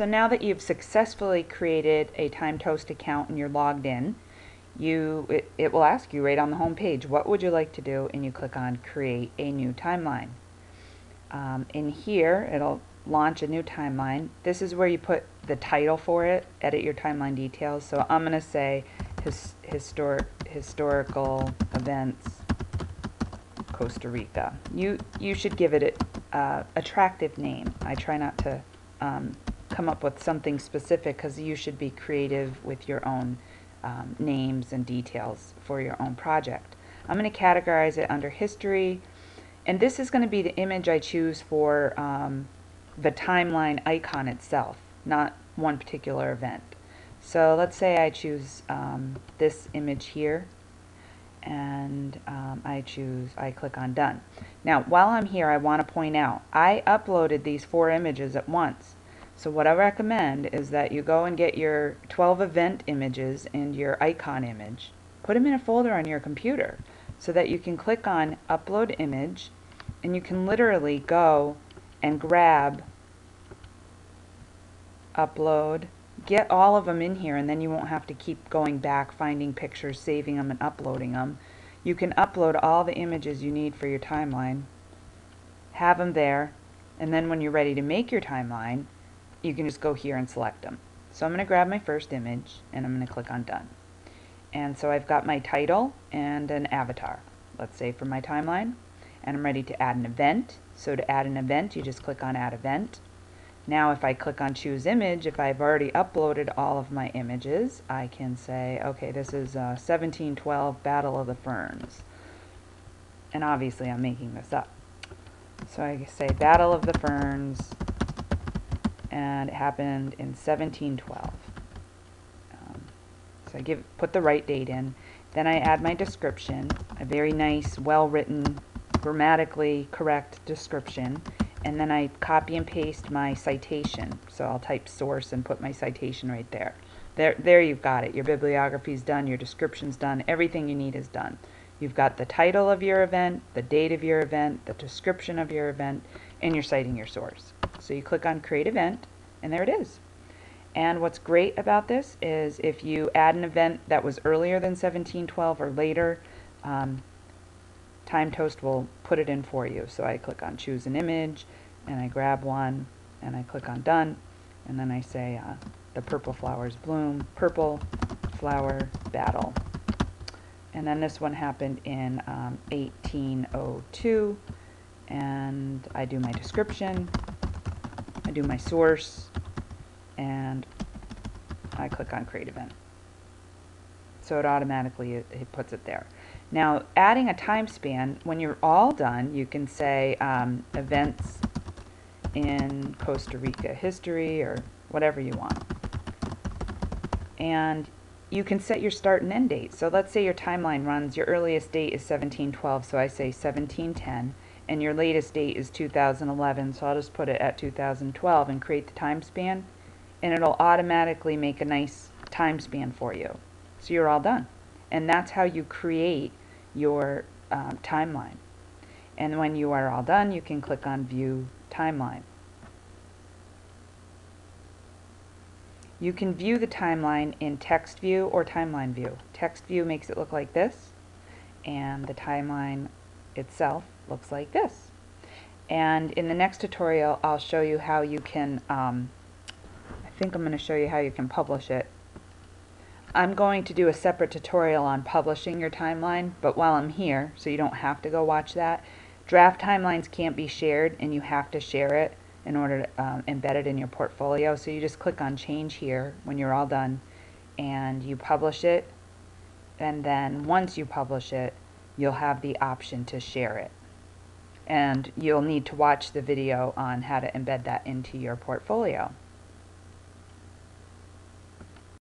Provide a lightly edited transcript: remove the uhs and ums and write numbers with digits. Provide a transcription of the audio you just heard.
So now that you've successfully created a Timetoast account and you're logged in, it will ask you right on the home page, what would you like to do? And you click on Create a New Timeline. In here, it'll launch a new timeline. This is where you put the title for it, edit your timeline details. So I'm going to say historical events Costa Rica. You should give it a attractive name. I try not to come up with something specific because you should be creative with your own names and details for your own project. I'm going to categorize it under history, and this is going to be the image I choose for the timeline icon itself, not one particular event. So let's say I choose this image here, and I click on Done. Now while I'm here, I want to point out I uploaded these 4 images at once. So what I recommend is that you go and get your 12 event images and your icon image, put them in a folder on your computer so that you can click on Upload Image, and you can literally go and grab, upload, get all of them in here, and then you won't have to keep going back, finding pictures, saving them, and uploading them. You can upload all the images you need for your timeline, have them there, and then when you're ready to make your timeline, you can just go here and select them. So I'm going to grab my first image and I'm going to click on Done. And so I've got my title and an avatar, let's say for my timeline, and I'm ready to add an event. So to add an event, you just click on Add Event. Now if I click on Choose Image, if I've already uploaded all of my images, I can say, okay, this is 1712 Battle of the Ferns. And obviously I'm making this up. So I say Battle of the Ferns, and it happened in 1712. So I put the right date in. Then I add my description, a very nice, well-written, grammatically correct description, and then I copy and paste my citation. So I'll type source and put my citation right there. There you've got it. Your bibliography's done, your description's done, everything you need is done. You've got the title of your event, the date of your event, the description of your event, and you're citing your source. So you click on Create Event, and there it is. And what's great about this is if you add an event that was earlier than 1712 or later, Timetoast will put it in for you. So I click on Choose an Image, and I grab one, and I click on Done, and then I say the purple flowers bloom, purple flower battle. And then this one happened in 1802, and I do my description, I do my source, and I click on Create Event. So it automatically it puts it there. Now adding a time span, when you're all done, you can say events in Costa Rica history or whatever you want. And you can set your start and end date. So let's say your timeline runs, your earliest date is 1712, so I say 1710, and your latest date is 2011, so I'll just put it at 2012 and create the time span, and it'll automatically make a nice time span for you. So you're all done. And that's how you create your timeline. And when you are all done, you can click on View Timeline. You can view the timeline in text view or timeline view. Text view makes it look like this, and the timeline itself looks like this. And in the next tutorial, I'll show you how you can, I think I'm going to show you how you can publish it. I'm going to do a separate tutorial on publishing your timeline, but while I'm here, so you don't have to go watch that, draft timelines can't be shared, and you have to share it in order to embed it in your portfolio. So you just click on Change here when you're all done, and you publish it, and then once you publish it, you'll have the option to share it. And you'll need to watch the video on how to embed that into your portfolio.